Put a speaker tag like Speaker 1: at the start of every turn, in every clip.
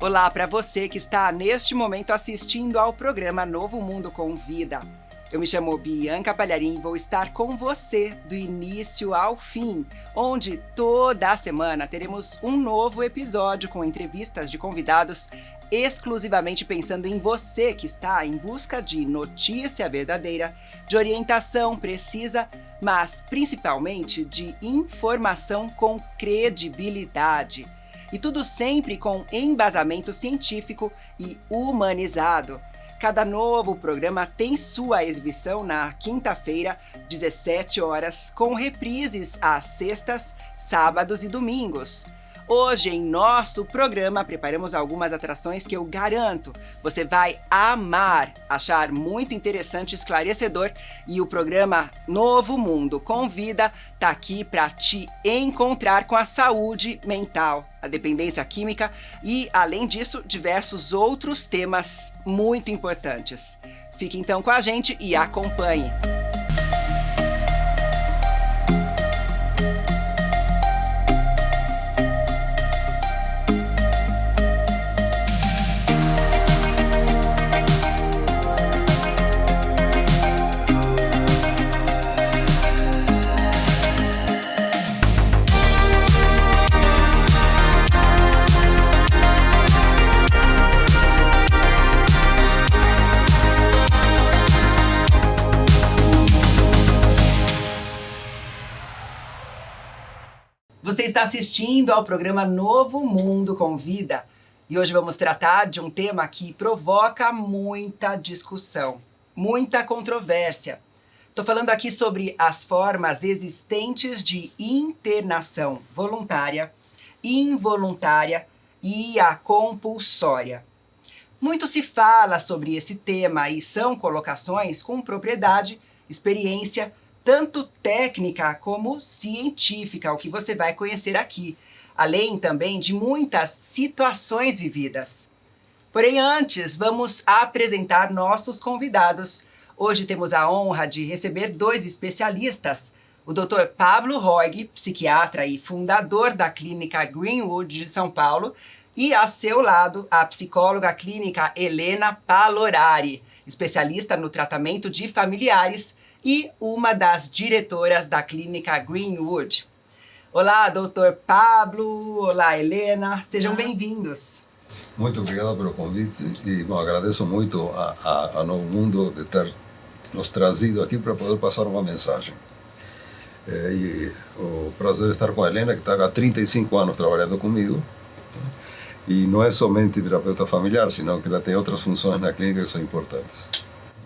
Speaker 1: Olá para você que está neste momento assistindo ao programa Novo Mundo com Vida. Eu me chamo Bianca Palharim e vou estar com você do início ao fim, onde toda a semana teremos um novo episódio com entrevistas de convidados exclusivamente pensando em você que está em busca de notícia verdadeira, de orientação precisa, mas principalmente de informação com credibilidade. E tudo sempre com embasamento científico e humanizado. Cada novo programa tem sua exibição na quinta-feira, 17 horas, com reprises às sextas, sábados e domingos. Hoje, em nosso programa, preparamos algumas atrações que eu garanto você vai amar, achar muito interessante e esclarecedor. E o programa Novo Mundo com Vida está aqui para te encontrar com a saúde mental, a dependência química e, além disso, diversos outros temas muito importantes. Fique então com a gente e acompanhe. Você está assistindo ao programa Novo Mundo com Vida e hoje vamos tratar de um tema que provoca muita discussão, muita controvérsia. Estou falando aqui sobre as formas existentes de internação voluntária, involuntária e a compulsória. Muito se fala sobre esse tema e são colocações com propriedade, experiência, tanto técnica como científica, o que você vai conhecer aqui, além também de muitas situações vividas. Porém, antes, vamos apresentar nossos convidados. Hoje temos a honra de receber dois especialistas, o Dr. Pablo Roig, psiquiatra e fundador da Clínica Greenwood de São Paulo, e a seu lado, a psicóloga clínica Helena Palorari, especialista no tratamento de familiares e uma das diretoras da Clínica Greenwood. Olá, doutor Pablo. Olá, Helena. Sejam bem-vindos.
Speaker 2: Muito obrigado pelo convite e agradeço muito a Novo Mundo de ter nos trazido aqui para poder passar uma mensagem. E o prazer de estar com a Helena, que está há 35 anos trabalhando comigo. E não é somente terapeuta familiar, senão que ela tem outras funções na clínica que são importantes.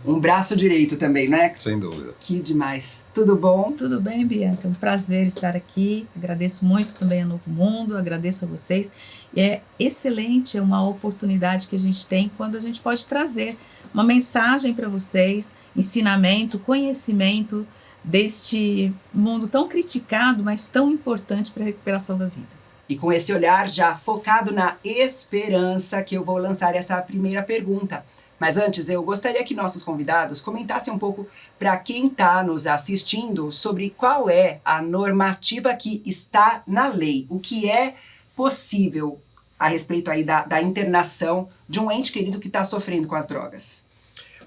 Speaker 1: Um braço direito também, né?
Speaker 2: Sem dúvida.
Speaker 1: Que demais. Tudo bom?
Speaker 3: Tudo bem, Bianca. É um prazer estar aqui. Agradeço muito também a Novo Mundo, agradeço a vocês. E é excelente, é uma oportunidade que a gente tem quando a gente pode trazer uma mensagem para vocês, ensinamento, conhecimento deste mundo tão criticado, mas tão importante para a recuperação da vida.
Speaker 1: E com esse olhar já focado na esperança que eu vou lançar essa primeira pergunta. Mas antes, eu gostaria que nossos convidados comentassem um pouco para quem está nos assistindo sobre qual é a normativa que está na lei, o que é possível a respeito aí da internação de um ente querido que está sofrendo com as drogas.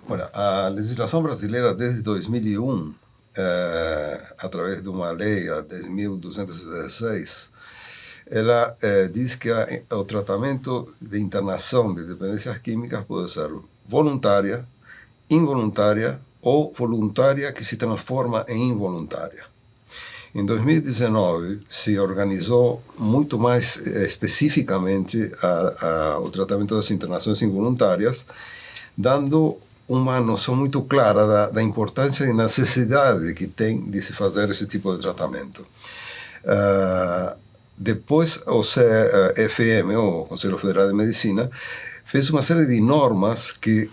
Speaker 2: Olha, a legislação brasileira desde 2001, através de uma lei, a 10.216, ela diz que o tratamento de internação de dependências químicas pode ser voluntária, involuntária ou voluntária que se transforma em involuntária. Em 2019, se organizou muito mais especificamente o tratamento das internações involuntárias, dando uma noção muito clara da importância e necessidade que tem de se fazer esse tipo de tratamento. Depois, o CFM, o Conselho Federal de Medicina, fez uma série de normas que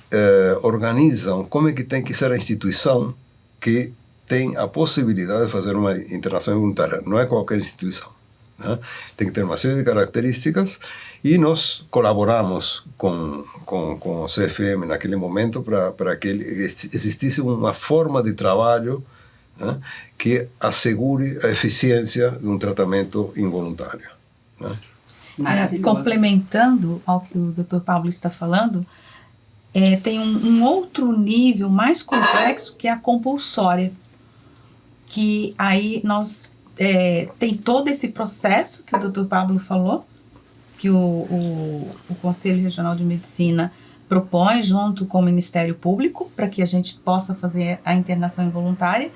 Speaker 2: organizam como é que tem que ser a instituição que tem a possibilidade de fazer uma internação voluntária. Não é qualquer instituição, né? Tem que ter uma série de características e nós colaboramos com o CFM naquele momento para que existisse uma forma de trabalho, né, que assegure a eficiência de um tratamento involuntário, né?
Speaker 3: complementando ao que o Dr. Pablo está falando, tem um outro nível mais complexo, que é a compulsória, que aí nós tem todo esse processo que o Dr. Pablo falou, que o Conselho Regional de Medicina propõe junto com o Ministério Público para que a gente possa fazer a internação involuntária.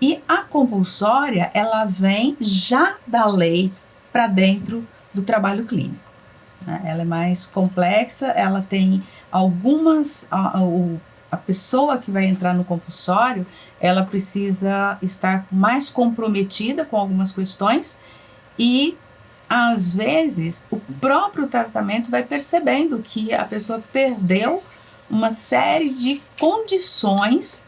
Speaker 3: E a compulsória, ela vem já da lei para dentro do trabalho clínico, né? Ela é mais complexa, ela tem algumas... A pessoa que vai entrar no compulsório, ela precisa estar mais comprometida com algumas questões e, às vezes, o próprio tratamento vai percebendo que a pessoa perdeu uma série de condições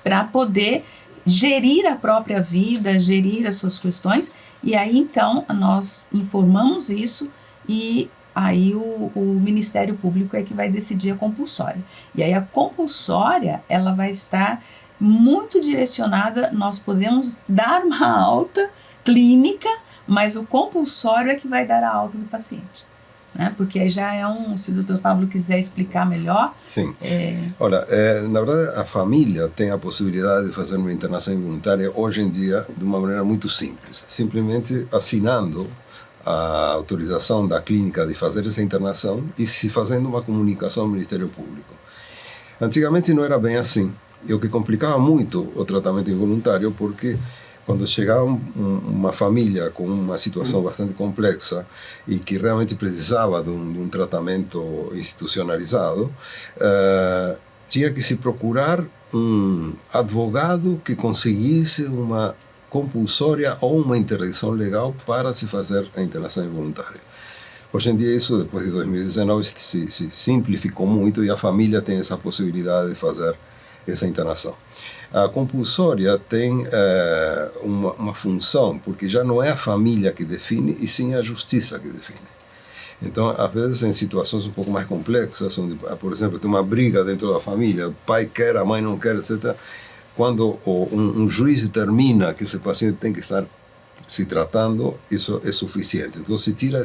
Speaker 3: para poder gerir a própria vida, gerir as suas questões, e aí então nós informamos isso e aí o Ministério Público é que vai decidir a compulsória. E aí a compulsória, ela vai estar muito direcionada, nós podemos dar uma alta clínica, mas o compulsório é que vai dar a alta do paciente, né? Porque aí já se o Dr. Pablo quiser explicar melhor...
Speaker 2: Sim. Olha, na verdade, a família tem a possibilidade de fazer uma internação involuntária hoje em dia de uma maneira muito simples, simplesmente assinando a autorização da clínica de fazer essa internação e se fazendo uma comunicação ao Ministério Público. Antigamente não era bem assim, e o que complicava muito o tratamento involuntário, porque quando chegava uma família com uma situação bastante complexa e que realmente precisava de um tratamento institucionalizado, tinha que se procurar um advogado que conseguisse uma compulsória ou uma interdição legal para se fazer a internação involuntária. Hoje em dia isso, depois de 2019, se simplificou muito e a família tem essa possibilidade de fazer essa internação. A compulsória tem uma função, porque já não é a família que define, e sim a justiça que define. Então, às vezes, em situações um pouco mais complexas, onde, por exemplo, tem uma briga dentro da família, o pai quer, a mãe não quer, etc., quando um juiz determina que esse paciente tem que estar se tratando, isso é suficiente. Então, se tira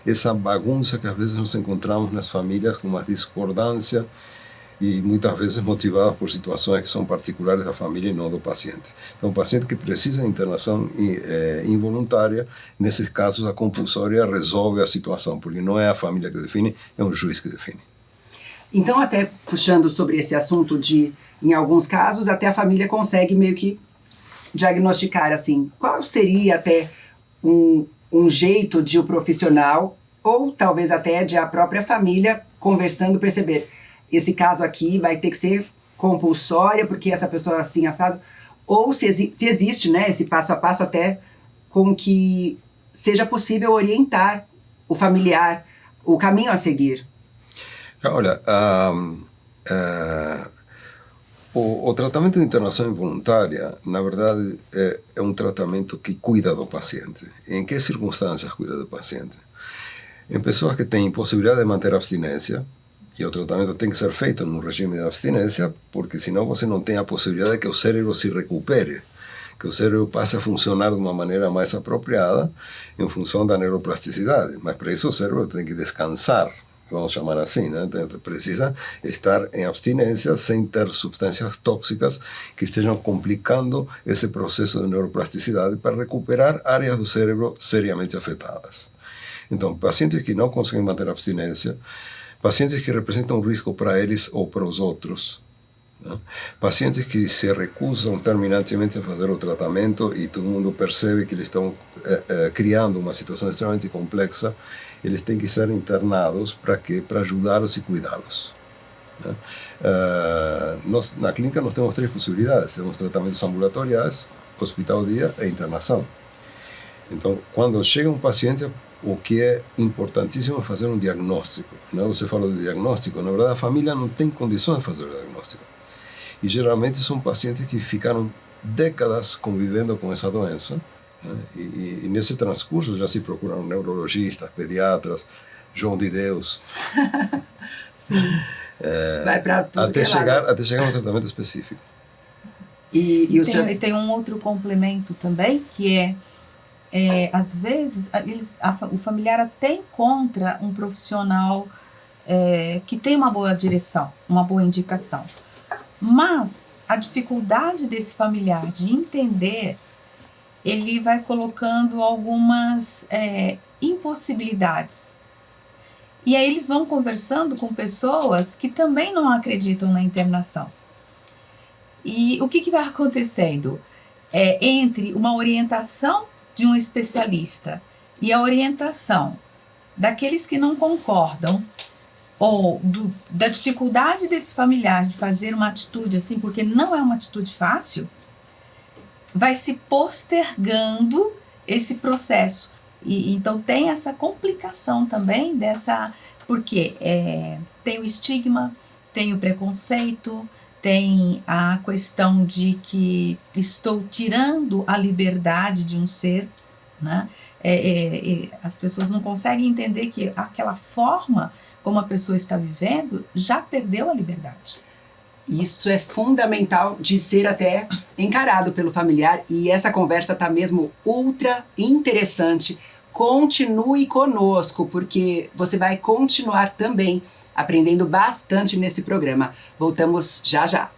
Speaker 2: essa bagunça que às vezes nos encontramos nas famílias com uma discordância e muitas vezes motivadas por situações que são particulares da família e não do paciente. Então, o paciente que precisa de internação involuntária, nesses casos a compulsória resolve a situação, porque não é a família que define, é um juiz que define.
Speaker 1: Então, até puxando sobre esse assunto de, em alguns casos, até a família consegue meio que diagnosticar, assim, qual seria até um jeito de o profissional, ou talvez até de a própria família, conversando, perceber, esse caso aqui vai ter que ser compulsória, porque essa pessoa é assim, assado, ou se existe, né, esse passo a passo até com que seja possível orientar o familiar, o caminho a seguir.
Speaker 2: Olha, o tratamento de internação involuntária, na verdade, é um tratamento que cuida do paciente. Em que circunstâncias cuida do paciente? Em pessoas que têm impossibilidade de manter a abstinência, e o tratamento tem que ser feito num regime de abstinência, porque senão você não tem a possibilidade de que o cérebro se recupere, que o cérebro passe a funcionar de uma maneira mais apropriada em função da neuroplasticidade. Mas para isso o cérebro tem que descansar, vamos chamar assim, né? Então, precisa estar em abstinência sem ter substâncias tóxicas que estejam complicando esse processo de neuroplasticidade para recuperar áreas do cérebro seriamente afetadas. Então, pacientes que não conseguem manter a abstinência, pacientes que representam um risco para eles ou para os outros, né? Pacientes que se recusam terminantemente a fazer o tratamento e todo mundo percebe que eles estão criando uma situação extremamente complexa, eles têm que ser internados para quê? Para ajudá-los e cuidá-los, né? Na clínica nós temos 3 possibilidades, temos tratamentos ambulatoriais, hospital-dia e internação. Então, quando chega um paciente, o que é importantíssimo é fazer um diagnóstico, né? Você falou de diagnóstico, na verdade a família não tem condições de fazer o diagnóstico. E geralmente são pacientes que ficaram décadas convivendo com essa doença, né? E nesse transcurso já se procuram neurologistas, pediatras, João de Deus.
Speaker 1: Vai para tudo
Speaker 2: até chegar a um tratamento específico.
Speaker 3: E tem um outro complemento também, que é às vezes, o familiar até encontra um profissional que tem uma boa direção, uma boa indicação. Mas a dificuldade desse familiar de entender, ele vai colocando algumas impossibilidades. E aí eles vão conversando com pessoas que também não acreditam na internação. E o que vai acontecendo? Entre uma orientação de um especialista e a orientação daqueles que não concordam, ou da dificuldade desse familiar de fazer uma atitude assim, porque não é uma atitude fácil, vai se postergando esse processo. E então tem essa complicação também porque tem o estigma, tem o preconceito, tem a questão de que estou tirando a liberdade de um ser, né? As pessoas não conseguem entender que aquela forma como a pessoa está vivendo já perdeu a liberdade.
Speaker 1: Isso é fundamental de ser até encarado pelo familiar, e essa conversa está mesmo ultra interessante. Continue conosco, porque você vai continuar também aprendendo bastante nesse programa. Voltamos já já.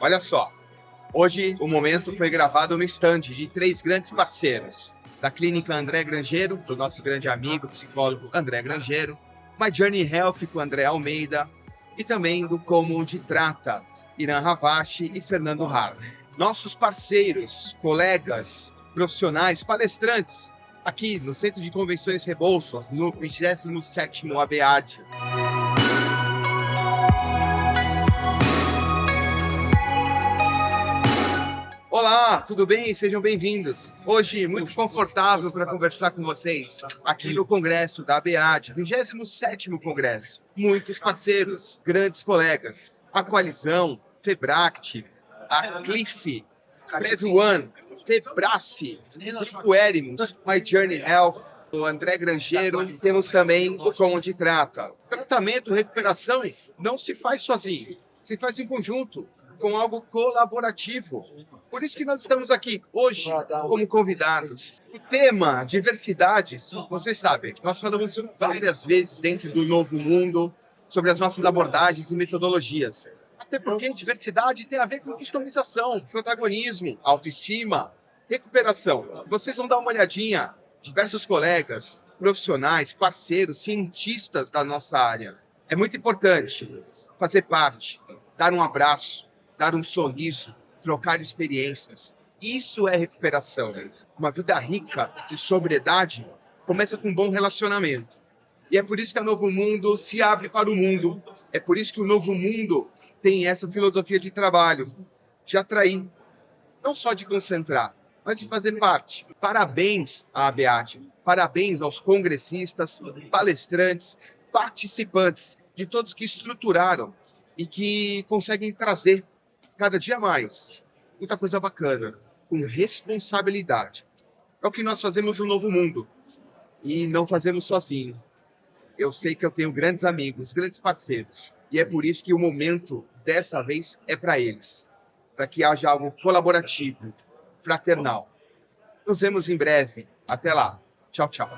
Speaker 4: Olha só, hoje o momento foi gravado no stand de 3 grandes parceiros. Da clínica André Grangeiro, do nosso grande amigo psicólogo André Grangeiro, My Journey Health com André Almeida, e também do Como de Trata, Irã Ravache e Fernando Hard. Nossos parceiros, colegas, profissionais, palestrantes, aqui no Centro de Convenções Rebouças, no 27º ABAD. Olá, tudo bem? Sejam bem-vindos. Hoje, muito confortável para conversar com vocês aqui no Congresso da ABAD, 27º Congresso. Muitos parceiros, grandes colegas, a Coalizão, Febract, a Cliff, PrevOne, Febrace, o Erimus, My Journey Health, o André Grangeiro, temos também o Como de Trata. Tratamento, recuperação não se faz sozinho, se faz em conjunto, com algo colaborativo. Por isso que nós estamos aqui hoje como convidados. O tema diversidades, vocês sabem, nós falamos várias vezes dentro do Novo Mundo sobre as nossas abordagens e metodologias. Até porque diversidade tem a ver com customização, protagonismo, autoestima, recuperação. Vocês vão dar uma olhadinha, diversos colegas, profissionais, parceiros, cientistas da nossa área. É muito importante fazer parte, dar um abraço, dar um sorriso, trocar experiências. Isso é recuperação. Uma vida rica de sobriedade começa com um bom relacionamento. E é por isso que a Novo Mundo se abre para o mundo. É por isso que o Novo Mundo tem essa filosofia de trabalho, de atrair, não só de concentrar, mas de fazer parte. Parabéns à ABAD, parabéns aos congressistas, palestrantes, participantes, de todos que estruturaram e que conseguem trazer cada dia mais muita coisa bacana, com responsabilidade. É o que nós fazemos no Novo Mundo e não fazemos sozinho. Eu sei que eu tenho grandes amigos, grandes parceiros, e é por isso que o momento dessa vez é para eles, para que haja algo colaborativo, fraternal. Nos vemos em breve. Até lá. Tchau, tchau.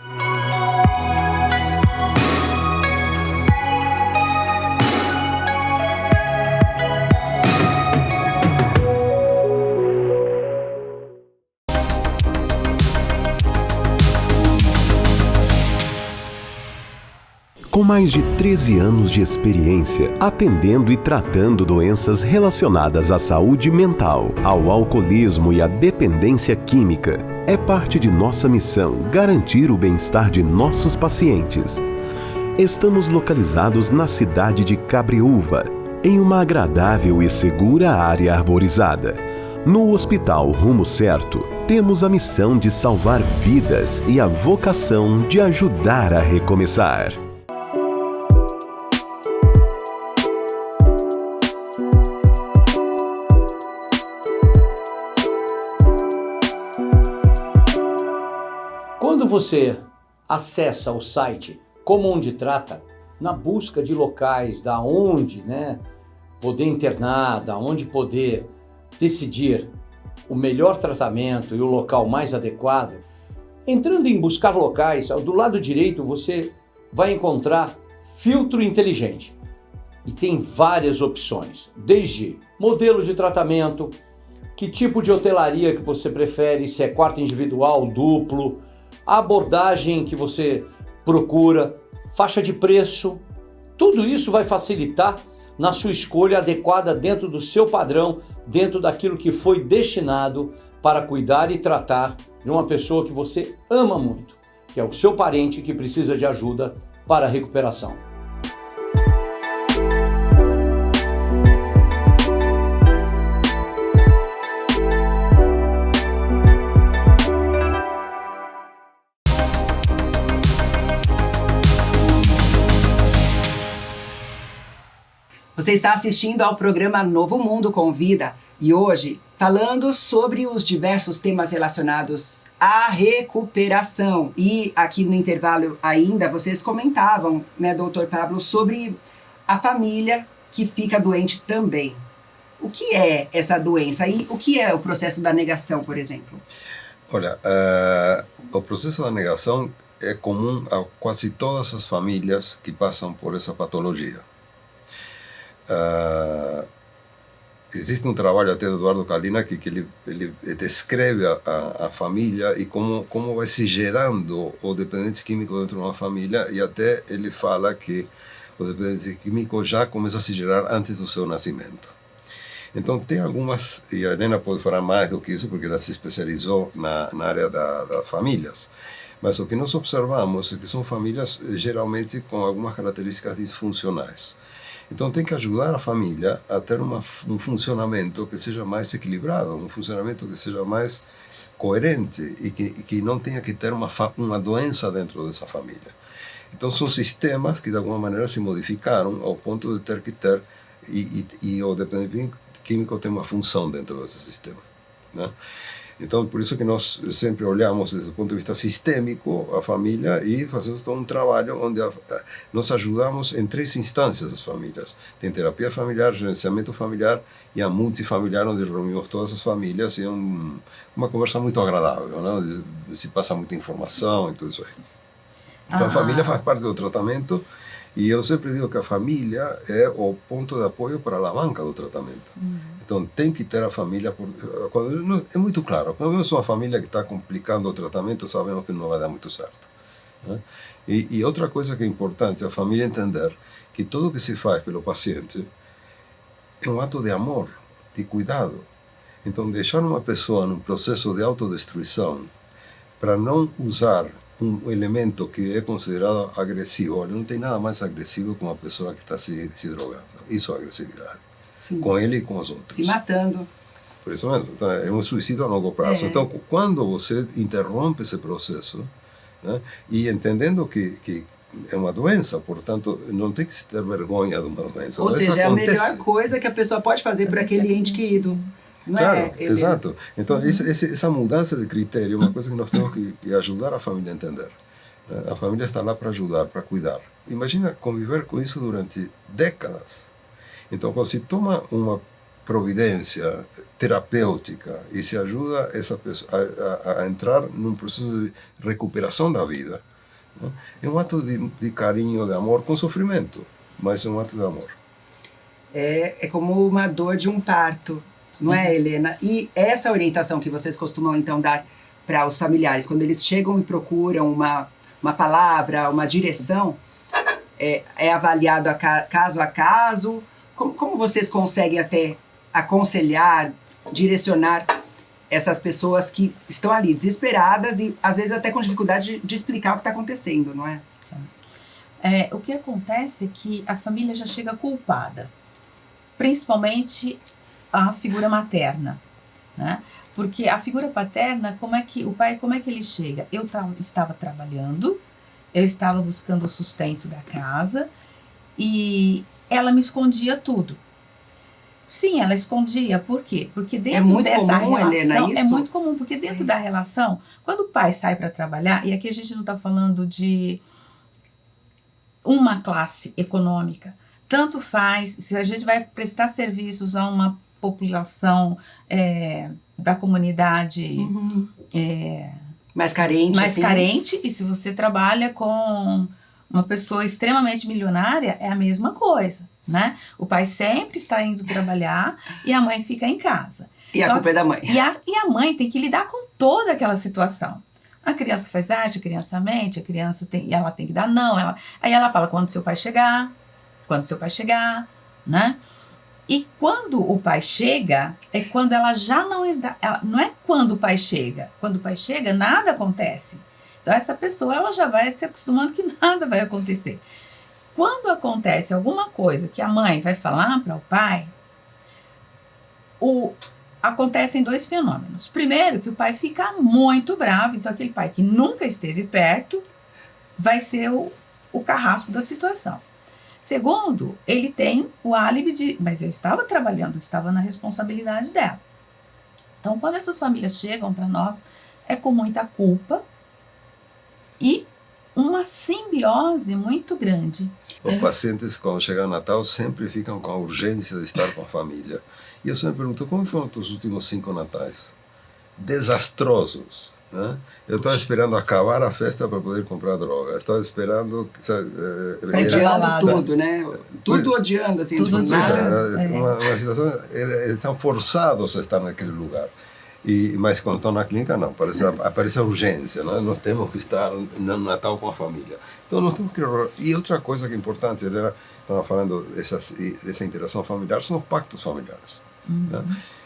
Speaker 5: Com mais de 13 anos de experiência, atendendo e tratando doenças relacionadas à saúde mental, ao alcoolismo e à dependência química, é parte de nossa missão garantir o bem-estar de nossos pacientes. Estamos localizados na cidade de Cabreúva, em uma agradável e segura área arborizada. No Hospital Rumo Certo, temos a missão de salvar vidas e a vocação de ajudar a recomeçar.
Speaker 6: Quando você acessa o site Como Onde Trata, na busca de locais da onde, né, poder internar, da onde poder decidir o melhor tratamento e o local mais adequado, entrando em buscar locais, do lado direito você vai encontrar filtro inteligente. E tem várias opções, desde modelo de tratamento, que tipo de hotelaria que você prefere, se é quarto individual, duplo, a abordagem que você procura, faixa de preço, tudo isso vai facilitar na sua escolha adequada dentro do seu padrão, dentro daquilo que foi destinado para cuidar e tratar de uma pessoa que você ama muito, que é o seu parente que precisa de ajuda para a recuperação.
Speaker 1: Você está assistindo ao programa Novo Mundo Convida e hoje falando sobre os diversos temas relacionados à recuperação. E aqui no intervalo ainda vocês comentavam, né, doutor Pablo, sobre a família que fica doente também. O que é essa doença e o que é o processo da negação, por exemplo?
Speaker 2: Olha, o processo da negação é comum a quase todas as famílias que passam por essa patologia. Existe um trabalho até do Eduardo Kalina que ele descreve a família e como vai se gerando o dependente químico dentro de uma família, e até ele fala que o dependente químico já começa a se gerar antes do seu nascimento. Então tem algumas, e a Helena pode falar mais do que isso porque ela se especializou na área das famílias, mas o que nós observamos é que são famílias geralmente com algumas características disfuncionais. Então tem que ajudar a família a ter um funcionamento que seja mais equilibrado, um funcionamento que seja mais coerente e que não tenha que ter uma doença dentro dessa família. Então são sistemas que de alguma maneira se modificaram ao ponto de ter que ter, e o dependente químico tem uma função dentro desse sistema, né? Então, por isso que nós sempre olhamos desde o ponto de vista sistêmico a família e fazemos todo um trabalho onde nós ajudamos em 3 instâncias as famílias. Tem terapia familiar, gerenciamento familiar e a multifamiliar, onde reunimos todas as famílias, e é uma conversa muito agradável, né? Se passa muita informação e tudo isso aí. Então, a família faz parte do tratamento, e eu sempre digo que a família é o ponto de apoio para a alavanca do tratamento. Então, tem que ter a família. É muito claro, quando vemos uma família que está complicando o tratamento, sabemos que não vai dar muito certo, né? E outra coisa que é importante é a família entender que tudo que se faz pelo paciente é um ato de amor, de cuidado. Então, deixar uma pessoa num processo de autodestruição para não usar um elemento que é considerado agressivo. Olha, não tem nada mais agressivo que uma pessoa que está se drogando. Isso é agressividade. Sim. Com ele e com os outros.
Speaker 1: Se matando.
Speaker 2: Por isso mesmo, então, é um suicídio a longo prazo. Então, quando você interrompe esse processo, né, e entendendo que é uma doença, portanto, não tem que se ter vergonha de uma doença.
Speaker 1: Ou seja, é a melhor coisa que a pessoa pode fazer para aquele ente querido. Não
Speaker 2: claro, exato. Então, essa mudança de critério é uma coisa que nós temos que ajudar a família a entender. A família está lá para ajudar, para cuidar. Imagina conviver com isso durante décadas. Então, quando se toma uma providência terapêutica e se ajuda essa pessoa a entrar num processo de recuperação da vida, né, é um ato de carinho, de amor, com sofrimento, mas é um ato de amor.
Speaker 1: É como uma dor de um parto. Não é, Helena? E essa orientação que vocês costumam, então, dar para os familiares, quando eles chegam e procuram uma palavra, uma direção, é avaliado caso a caso? Como vocês conseguem até aconselhar, direcionar essas pessoas que estão ali desesperadas e, às vezes, até com dificuldade de explicar o que está acontecendo, não é?
Speaker 3: O que acontece é que a família já chega culpada, principalmente a figura materna, né? Porque a figura paterna, o pai, como é que ele chega? Eu estava trabalhando, eu estava buscando o sustento da casa e ela me escondia tudo. Sim, ela escondia. Por quê? Porque dentro
Speaker 1: muito
Speaker 3: dessa
Speaker 1: comum,
Speaker 3: relação...
Speaker 1: Helena,
Speaker 3: É
Speaker 1: isso?
Speaker 3: muito comum, porque dentro da relação, quando o pai sai para trabalhar, e aqui a gente não está falando de uma classe econômica, tanto faz, se a gente vai prestar serviços a uma população da comunidade
Speaker 1: Mais carente.
Speaker 3: mais
Speaker 1: assim.
Speaker 3: carente, e se você trabalha com uma pessoa extremamente milionária, é a mesma coisa, né? O pai sempre está indo trabalhar e a mãe fica em casa.
Speaker 1: E a culpa é da mãe.
Speaker 3: E a mãe tem que lidar com toda aquela situação. A criança faz arte, a criança mente, ela tem que dar não. Aí ela fala, quando seu pai chegar, né? E quando o pai chega, é quando ela já não está... Não é quando o pai chega. Quando o pai chega, nada acontece. Então, essa pessoa ela já vai se acostumando que nada vai acontecer. Quando acontece alguma coisa que a mãe vai falar para o pai, acontecem 2 fenômenos. Primeiro, que o pai fica muito bravo. Então, aquele pai que nunca esteve perto vai ser o carrasco da situação. Segundo, ele tem o álibi de... Mas eu estava trabalhando, estava na responsabilidade dela. Então, quando essas famílias chegam para nós, é com muita culpa e uma simbiose muito grande.
Speaker 2: Os pacientes, quando chega o Natal, sempre ficam com a urgência de estar com a família. E eu sempre pergunto, como foram os últimos 5 natais? Desastrosos, né? Eu estava esperando acabar a festa para poder comprar droga. Estava esperando...
Speaker 1: Odiando tudo, né? Tudo odiando, assim.
Speaker 3: Tudo odiando.
Speaker 2: Uma situação... Eles estão forçados a estar naquele lugar. Mas quando estão na clínica, não. Aparece a urgência, né? Nós temos que estar no Natal com a família. Então, nós temos que... E outra coisa que é importante, estava falando dessa interação familiar, são os pactos familiares. Né?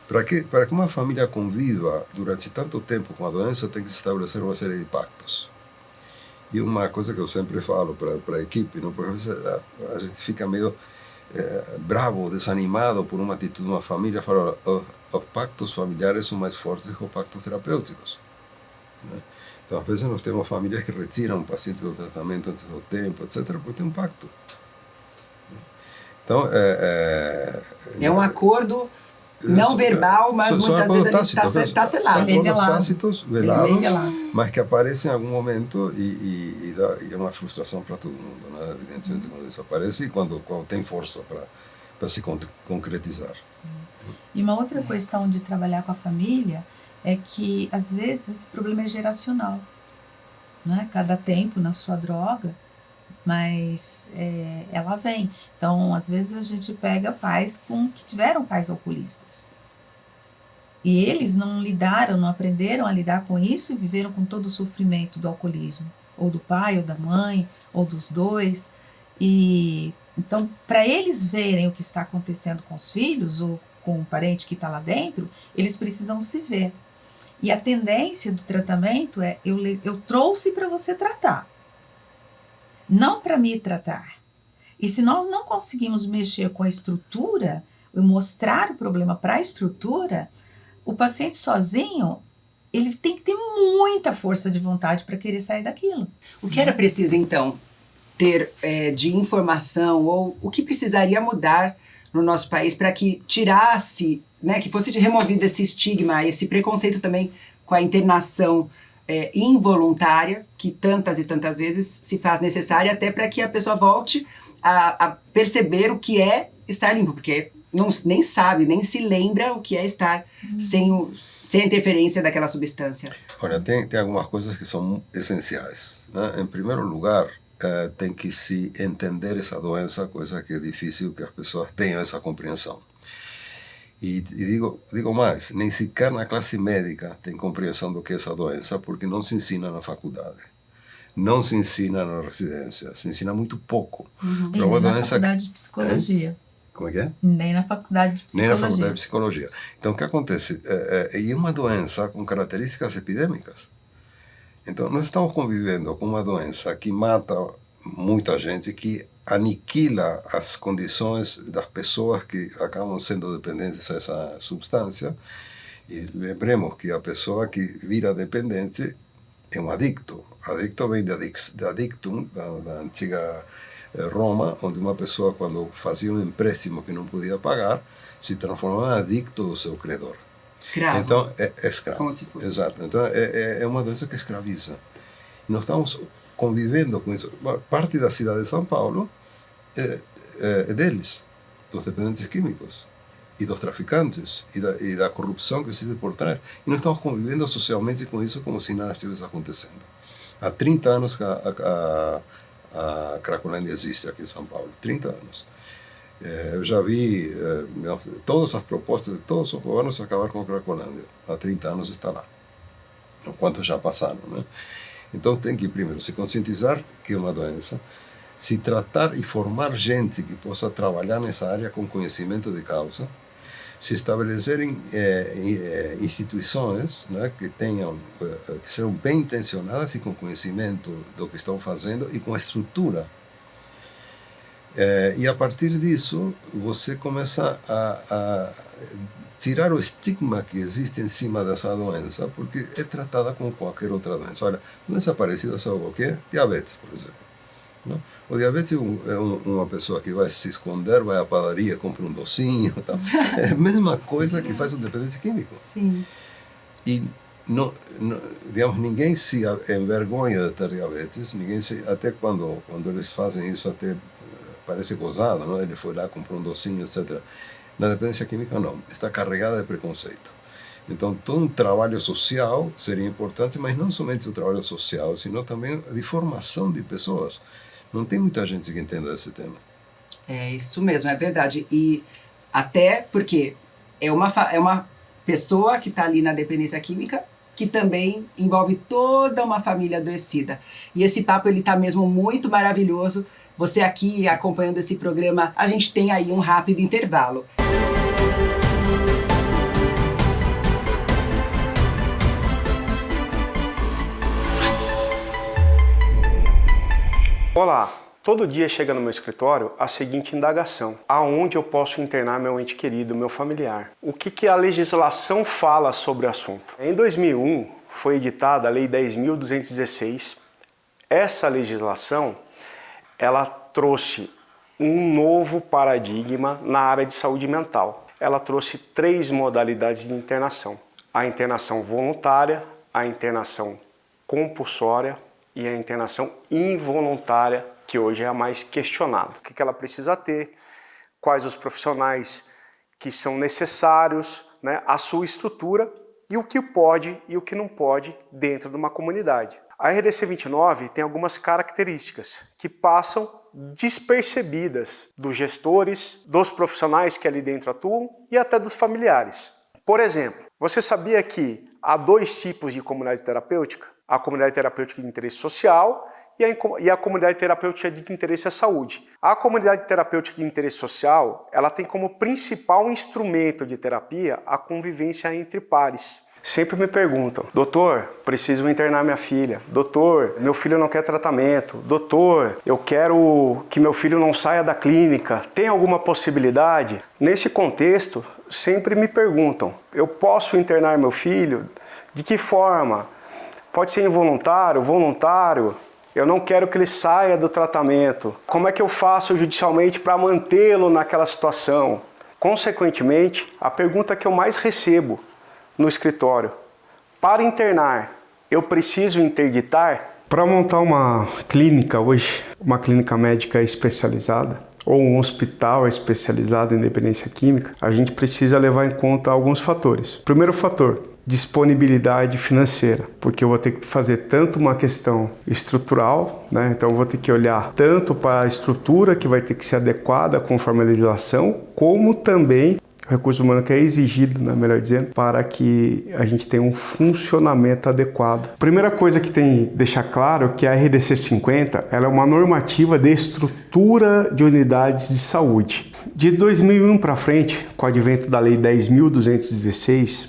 Speaker 2: Para que uma família conviva durante tanto tempo com a doença, tem que se estabelecer uma série de pactos. E uma coisa que eu sempre falo para a equipe, não? Porque a gente fica meio bravo, desanimado por uma atitude de uma família, fala, os pactos familiares são mais fortes que os pactos terapêuticos. Né? Então, às vezes, nós temos famílias que retiram um paciente do tratamento antes do tempo, etc., porque tem um pacto. Então,
Speaker 1: é um acordo não verbal, mas muitas vezes está selado.
Speaker 2: Acordos tácitos, velados, mas que aparecem em algum momento e é uma frustração para todo mundo, né? Evidentemente, quando isso aparece e quando tem força para se concretizar.
Speaker 3: E uma outra questão de trabalhar com a família é que, às vezes, esse problema é geracional. Né? Cada tempo na sua droga, mas ela vem. Então, às vezes, a gente pega pais que tiveram pais alcoolistas. E eles não aprenderam a lidar com isso e viveram com todo o sofrimento do alcoolismo. Ou do pai, ou da mãe, ou dos dois. E, então, para eles verem o que está acontecendo com os filhos, ou com o parente que está lá dentro, eles precisam se ver. E a tendência do tratamento é, eu trouxe para você tratar, não para me tratar. E se nós não conseguimos mexer com a estrutura, e mostrar o problema para a estrutura, o paciente sozinho, ele tem que ter muita força de vontade para querer sair daquilo.
Speaker 1: O que era preciso, então, ter de informação, ou o que precisaria mudar no nosso país para que tirasse, né, que fosse removido esse estigma, esse preconceito também com a internação involuntária, que tantas e tantas vezes se faz necessária, até para que a pessoa volte a perceber o que é estar limpo, porque nem sabe, nem se lembra o que é estar sem a interferência daquela substância.
Speaker 2: Olha, tem algumas coisas que são essenciais, né? Em primeiro lugar, tem que se entender essa doença, coisa que é difícil que as pessoas tenham essa compreensão. E digo mais, nem sequer na classe médica tem compreensão do que é essa doença, porque não se ensina na faculdade, não se ensina na residência, se ensina muito pouco.
Speaker 3: Nem na faculdade de psicologia.
Speaker 2: Como é que é?
Speaker 3: Nem na faculdade de psicologia.
Speaker 2: Nem na faculdade de psicologia. Então, o que acontece? É uma doença com características epidêmicas. Então, nós estamos convivendo com uma doença que mata muita gente, que aniquila as condições das pessoas que acabam sendo dependentes dessa substância. E lembremos que a pessoa que vira dependente é um adicto. Adicto vem de adictum, da antiga Roma, onde uma pessoa, quando fazia um empréstimo que não podia pagar, se transformava em adicto do seu credor.
Speaker 1: Escravo.
Speaker 2: Então, é escravo.
Speaker 1: Como se fosse.
Speaker 2: Exato. Então, é uma doença que escraviza. E nós estamos convivendo com isso. Parte da cidade de São Paulo é deles, dos dependentes químicos e dos traficantes e da corrupção que existe por trás. E nós estamos convivendo socialmente com isso como se nada estivesse acontecendo. Há 30 anos que a Cracolândia existe aqui em São Paulo. 30 anos. Eu já vi todas as propostas de todos os governos acabar com a Cracolândia. Há 30 anos está lá. Quantos já passaram, né? Então tem que, primeiro, se conscientizar que é uma doença, se tratar e formar gente que possa trabalhar nessa área com conhecimento de causa, se estabelecerem instituições, né, que sejam bem intencionadas e com conhecimento do que estão fazendo e com estrutura. E a partir disso, você começa a tirar o estigma que existe em cima dessa doença, porque é tratada como qualquer outra doença. Olha, doença parecida, sabe o quê? Diabetes, por exemplo. Não? O diabetes é uma pessoa que vai se esconder, vai à padaria, compra um docinho, tal. É a mesma coisa que faz o dependente químico.
Speaker 1: Sim.
Speaker 2: E digamos, ninguém se envergonha de ter diabetes, até quando eles fazem isso, até parece gozado, não? Ele foi lá, comprou um docinho, etc. Na dependência química, não. Está carregada de preconceito. Então, todo um trabalho social seria importante, mas não somente o trabalho social, sino também de formação de pessoas. Não tem muita gente que entenda esse tema.
Speaker 1: É isso mesmo, é verdade. E até porque é uma pessoa que está ali na dependência química que também envolve toda uma família adoecida. E esse papo, ele está mesmo muito maravilhoso. Você aqui acompanhando esse programa, a gente tem aí um rápido intervalo.
Speaker 7: Olá, todo dia chega no meu escritório a seguinte indagação: aonde eu posso internar meu ente querido, meu familiar? O que a legislação fala sobre o assunto? Em 2001 foi editada a Lei 10.216. Essa legislação, ela trouxe um novo paradigma na área de saúde mental. Ela trouxe 3 modalidades de internação: a internação voluntária, a internação compulsória e a internação involuntária, que hoje é a mais questionada. O que ela precisa ter, quais os profissionais que são necessários, né, a sua estrutura e o que pode e o que não pode dentro de uma comunidade. A RDC 29 tem algumas características que passam despercebidas dos gestores, dos profissionais que ali dentro atuam e até dos familiares. Por exemplo, você sabia que há 2 tipos de comunidade terapêutica? A comunidade terapêutica de interesse social e a comunidade terapêutica de interesse à saúde. A comunidade terapêutica de interesse social, ela tem como principal instrumento de terapia a convivência entre pares. Sempre me perguntam: doutor, preciso internar minha filha. Doutor, meu filho não quer tratamento. Doutor, eu quero que meu filho não saia da clínica. Tem alguma possibilidade? Nesse contexto, sempre me perguntam: eu posso internar meu filho? De que forma? Pode ser involuntário, voluntário? Eu não quero que ele saia do tratamento. Como é que eu faço judicialmente para mantê-lo naquela situação? Consequentemente, a pergunta que eu mais recebo no escritório: para internar, eu preciso interditar? Para montar uma clínica hoje, uma clínica médica especializada, ou um hospital especializado em dependência química, a gente precisa levar em conta alguns fatores. Primeiro fator: disponibilidade financeira, porque eu vou ter que fazer tanto uma questão estrutural, né? Então eu vou ter que olhar tanto para a estrutura, que vai ter que ser adequada conforme a legislação, como também o recurso humano que é exigido, né, melhor dizendo, para que a gente tenha um funcionamento adequado. Primeira coisa que tem que deixar claro é que a RDC 50 ela é uma normativa de estrutura de unidades de saúde. De 2001 para frente, com o advento da Lei 10.216,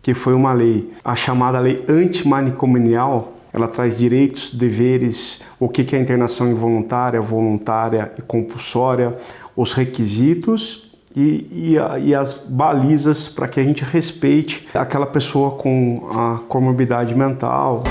Speaker 7: que foi uma lei, a chamada lei antimanicomial, ela traz direitos, deveres, o que é internação involuntária, voluntária e compulsória, os requisitos e as balizas para que a gente respeite aquela pessoa com a comorbidade mental.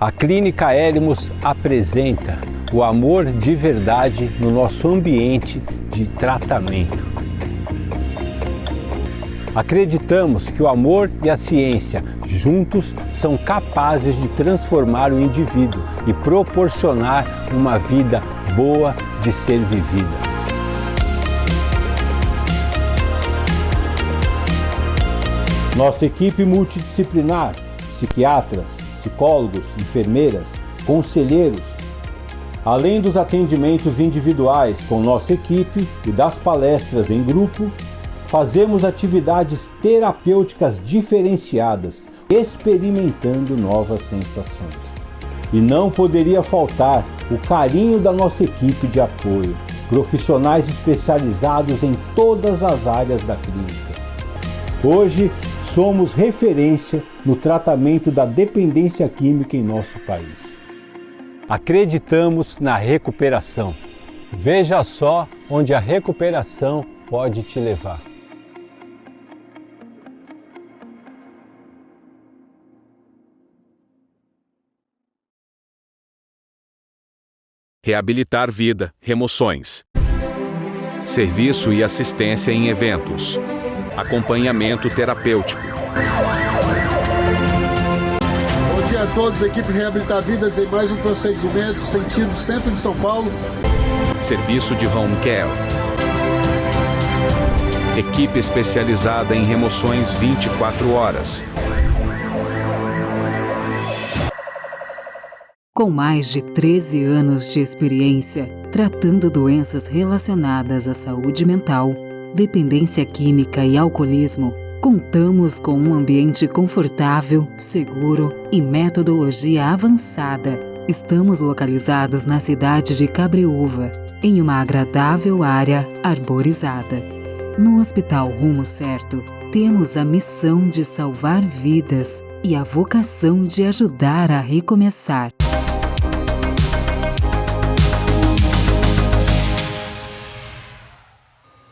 Speaker 8: A Clínica Eremos apresenta o amor de verdade no nosso ambiente de tratamento. Acreditamos que o amor e a ciência juntos são capazes de transformar o indivíduo e proporcionar uma vida boa de ser vivida. Nossa equipe multidisciplinar, psiquiatras, psicólogos, enfermeiras, conselheiros, além dos atendimentos individuais com nossa equipe e das palestras em grupo, fazemos atividades terapêuticas diferenciadas, experimentando novas sensações. E não poderia faltar o carinho da nossa equipe de apoio, profissionais especializados em todas as áreas da clínica. Hoje, somos referência no tratamento da dependência química em nosso país. Acreditamos na recuperação. Veja só onde a recuperação pode te levar.
Speaker 9: Reabilitar vida, remoções. Serviço e assistência em eventos. Acompanhamento terapêutico.
Speaker 10: Bom dia a todos, equipe Reabilitar Vidas em mais um procedimento sentido Centro de São Paulo.
Speaker 9: Serviço de home care. Equipe especializada em remoções 24 horas.
Speaker 11: Com mais de 13 anos de experiência tratando doenças relacionadas à saúde mental, dependência química e alcoolismo, contamos com um ambiente confortável, seguro e metodologia avançada. Estamos localizados na cidade de Cabreúva, em uma agradável área arborizada. No Hospital Rumo Certo, temos a missão de salvar vidas e a vocação de ajudar a recomeçar.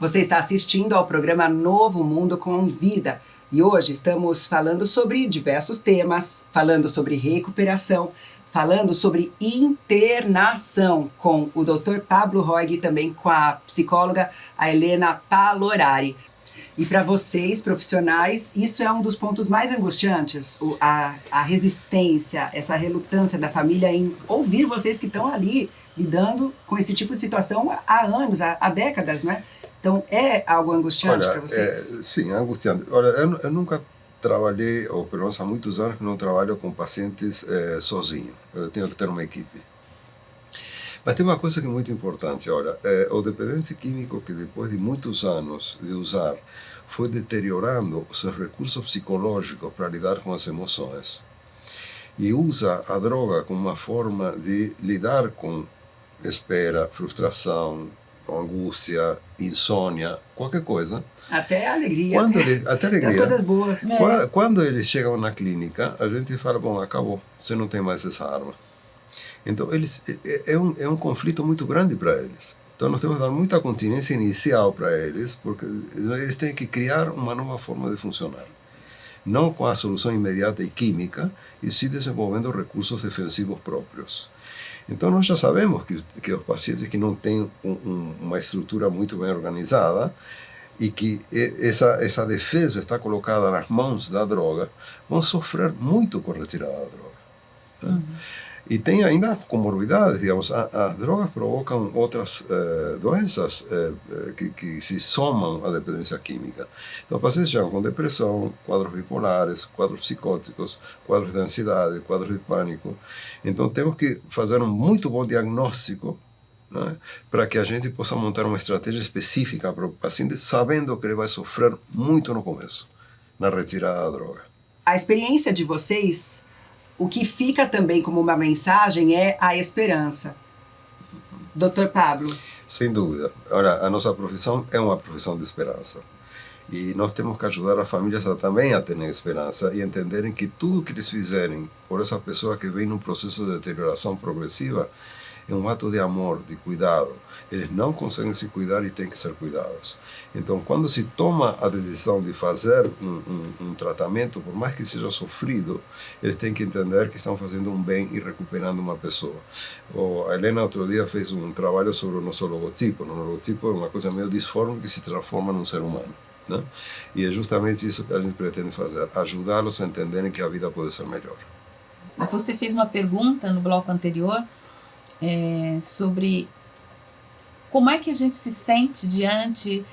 Speaker 1: Você está assistindo ao programa Novo Mundo com Vida e hoje estamos falando sobre diversos temas, falando sobre recuperação, falando sobre internação com o Dr. Pablo Roig e também com a psicóloga a Helena Palorari. E para vocês, profissionais, isso é um dos pontos mais angustiantes, a resistência, essa relutância da família em ouvir vocês que estão ali lidando com esse tipo de situação há anos, há décadas, né? Então, é algo angustiante para vocês?
Speaker 2: Sim, é angustiante. Olha, eu nunca trabalhei, ou pelo menos há muitos anos que não trabalho com pacientes sozinho. Eu tenho que ter uma equipe. Mas tem uma coisa que é muito importante. Olha, o dependente químico que depois de muitos anos de usar foi deteriorando os seus recursos psicológicos para lidar com as emoções e usa a droga como uma forma de lidar com espera, frustração, angústia, insônia, qualquer coisa.
Speaker 1: Até alegria.
Speaker 2: Até alegria.
Speaker 1: As coisas boas.
Speaker 2: Quando eles chegam na clínica, a gente fala, bom, acabou, você não tem mais essa arma. Então, é um conflito muito grande para eles. Então, nós temos que dar muita continência inicial para eles, porque eles têm que criar uma nova forma de funcionar. Não com a solução imediata e química, e sim desenvolvendo recursos defensivos próprios. Então, nós já sabemos que os pacientes que não têm uma estrutura muito bem organizada e que essa defesa está colocada nas mãos da droga, vão sofrer muito com a retirada da droga. Né? E tem ainda comorbidades, digamos, as drogas provocam outras doenças que se somam à dependência química. Então, pacientes chegam com depressão, quadros bipolares, quadros psicóticos, quadros de ansiedade, quadros de pânico. Então, temos que fazer um muito bom diagnóstico, né, para que a gente possa montar uma estratégia específica para o paciente, sabendo que ele vai sofrer muito no começo, na retirada da droga.
Speaker 1: A experiência de vocês... O que fica também como uma mensagem é a esperança. Dr. Pablo.
Speaker 2: Sem dúvida. Ora, a nossa profissão é uma profissão de esperança. E nós temos que ajudar as famílias também a terem esperança e entenderem que tudo que eles fizerem por essa pessoa que vem num processo de deterioração progressiva é um ato de amor, de cuidado. Eles não conseguem se cuidar e têm que ser cuidados. Então, quando se toma a decisão de fazer um tratamento, por mais que seja sofrido, eles têm que entender que estão fazendo um bem e recuperando uma pessoa. A Helena, outro dia, fez um trabalho sobre o nosso logotipo. O logotipo é uma coisa meio disforme que se transforma num ser humano, né? E é justamente isso que a gente pretende fazer, ajudá-los a entenderem que a vida pode ser melhor.
Speaker 3: Você fez uma pergunta no bloco anterior sobre como é que a gente se sente diante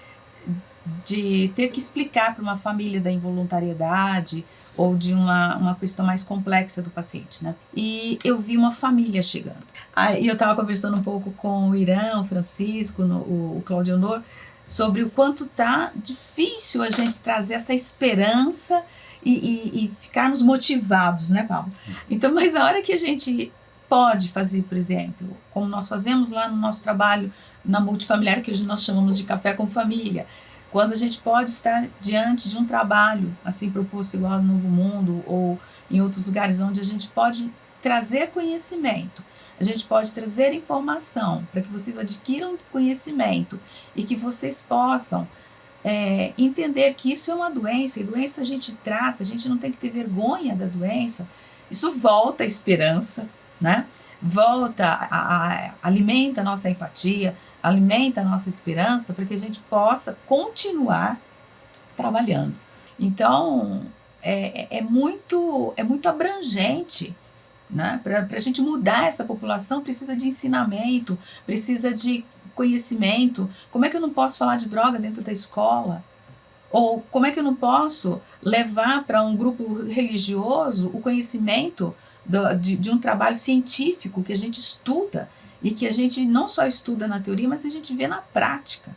Speaker 3: de ter que explicar para uma família da involuntariedade ou de uma questão mais complexa do paciente, né? E eu vi uma família chegando. Aí eu estava conversando um pouco com o Irã, o Francisco, o Claudio Honor, sobre o quanto tá difícil a gente trazer essa esperança e ficarmos motivados, né, Paulo? Então, mas a hora que a gente pode fazer, por exemplo, como nós fazemos lá no nosso trabalho na multifamiliar, que hoje nós chamamos de Café com Família, quando a gente pode estar diante de um trabalho, assim, proposto igual no Novo Mundo ou em outros lugares onde a gente pode trazer conhecimento, a gente pode trazer informação para que vocês adquiram conhecimento e que vocês possam entender que isso é uma doença, e doença a gente trata, a gente não tem que ter vergonha da doença. Isso volta a esperança, né? Alimenta a nossa empatia, alimenta a nossa esperança para que a gente possa continuar trabalhando. Então, é muito abrangente, né? Para a gente mudar essa população, precisa de ensinamento, precisa de conhecimento. Como é que eu não posso falar de droga dentro da escola? Ou como é que eu não posso levar para um grupo religioso o conhecimento de um trabalho científico que a gente estuda e que a gente não só estuda na teoria, mas a gente vê na prática?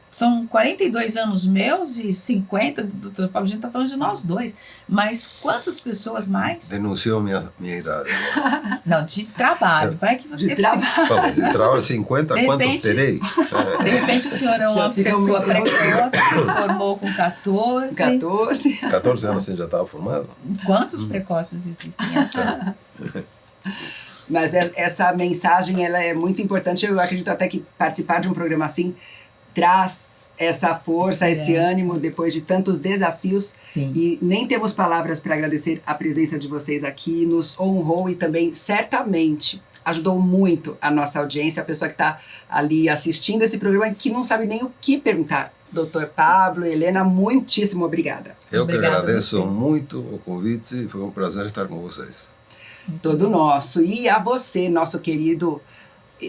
Speaker 3: São 42 anos meus e 50 do Dr. Pablo. A gente está falando de nós dois. Mas quantas pessoas mais?
Speaker 2: Denunciou minha idade.
Speaker 3: Não, de trabalho. Vai que você...
Speaker 2: De trabalho 50, quantos terei?
Speaker 3: De repente o senhor é uma pessoa precoce, se formou com 14.
Speaker 2: 14 anos você já estava formado?
Speaker 3: Quantos precoces existem?
Speaker 1: Mas essa mensagem, ela é muito importante. Eu acredito até que participar de um programa assim traz essa força, esse ânimo depois de tantos desafios.
Speaker 3: Sim.
Speaker 1: E nem temos palavras para agradecer a presença de vocês aqui, nos honrou e também certamente ajudou muito a nossa audiência, a pessoa que está ali assistindo esse programa e que não sabe nem o que perguntar. Dr. Pablo, Helena, muitíssimo obrigada.
Speaker 2: Eu que agradeço muito o convite, foi um prazer estar com vocês.
Speaker 1: Todo nosso. E a você, nosso querido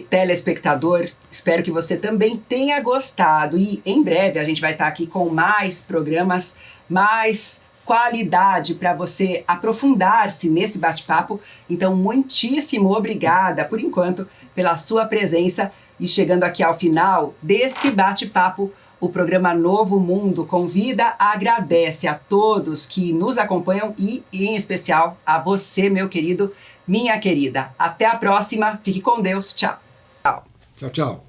Speaker 1: telespectador, espero que você também tenha gostado. E em breve a gente vai estar aqui com mais programas, mais qualidade para você aprofundar-se nesse bate-papo. Então, muitíssimo obrigada, por enquanto, pela sua presença. E chegando aqui ao final desse bate-papo, o programa Novo Mundo Convida agradece a todos que nos acompanham e, em especial, a você, meu querido, minha querida. Até a próxima. Fique com Deus. Tchau.
Speaker 12: Tchau, tchau.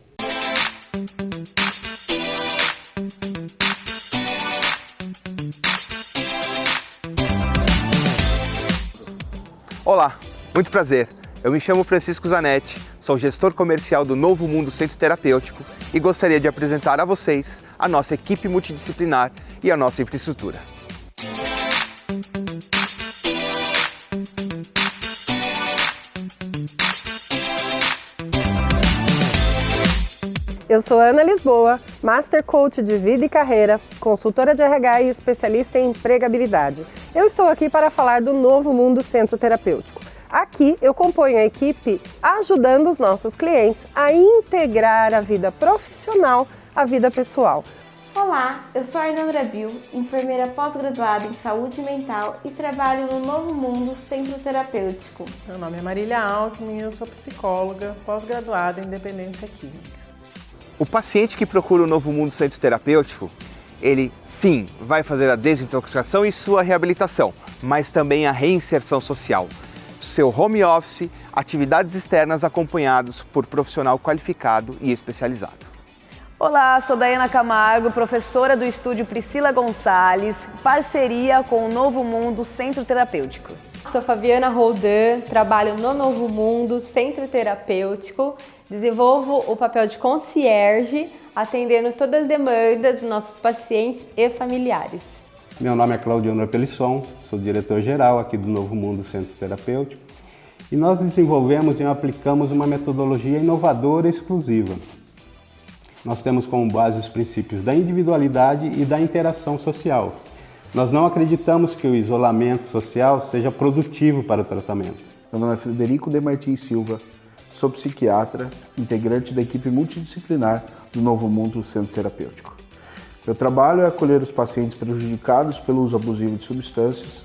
Speaker 4: Olá, muito prazer. Eu me chamo Francisco Zanetti, sou gestor comercial do Novo Mundo Centro Terapêutico e gostaria de apresentar a vocês a nossa equipe multidisciplinar e a nossa infraestrutura.
Speaker 13: Eu sou Ana Lisboa, Master Coach de Vida e Carreira, consultora de RH e especialista em empregabilidade. Eu estou aqui para falar do Novo Mundo Centro Terapêutico. Aqui eu componho a equipe ajudando os nossos clientes a integrar a vida profissional à vida pessoal.
Speaker 14: Olá, eu sou a Hernandra Bill, enfermeira pós-graduada em saúde mental e trabalho no Novo Mundo Centro Terapêutico.
Speaker 15: Meu nome é Marília Alckmin e eu sou psicóloga pós-graduada em dependência química.
Speaker 4: O paciente que procura o Novo Mundo Centro Terapêutico, ele sim vai fazer a desintoxicação e sua reabilitação, mas também a reinserção social. Seu home office, atividades externas acompanhados por profissional qualificado e especializado.
Speaker 16: Olá, sou Daiana Camargo, professora do estúdio Priscila Gonçalves, parceria com o Novo Mundo Centro Terapêutico.
Speaker 12: Sou Fabiana Roldan, trabalho no Novo Mundo Centro Terapêutico, desenvolvo o papel de concierge, atendendo todas as demandas dos nossos pacientes e familiares.
Speaker 17: Meu nome é Claudiano Pelisson, sou diretor-geral aqui do Novo Mundo Centro Terapêutico e nós desenvolvemos e aplicamos uma metodologia inovadora e exclusiva. Nós temos como base os princípios da individualidade e da interação social. Nós não acreditamos que o isolamento social seja produtivo para o tratamento.
Speaker 18: Meu nome é Frederico de Martins Silva, sou psiquiatra, integrante da equipe multidisciplinar do Novo Mundo Centro Terapêutico. Meu trabalho é acolher os pacientes prejudicados pelo uso abusivo de substâncias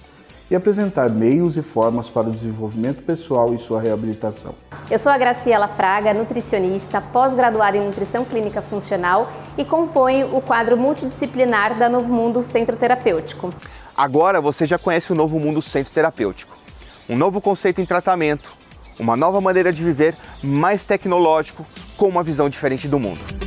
Speaker 18: e apresentar meios e formas para o desenvolvimento pessoal e sua reabilitação.
Speaker 19: Eu sou a Graciela Fraga, nutricionista, pós-graduada em Nutrição Clínica Funcional e componho o quadro multidisciplinar da Novo Mundo Centro Terapêutico.
Speaker 4: Agora você já conhece o Novo Mundo Centro Terapêutico. Um novo conceito em tratamento, uma nova maneira de viver, mais tecnológico, com uma visão diferente do mundo.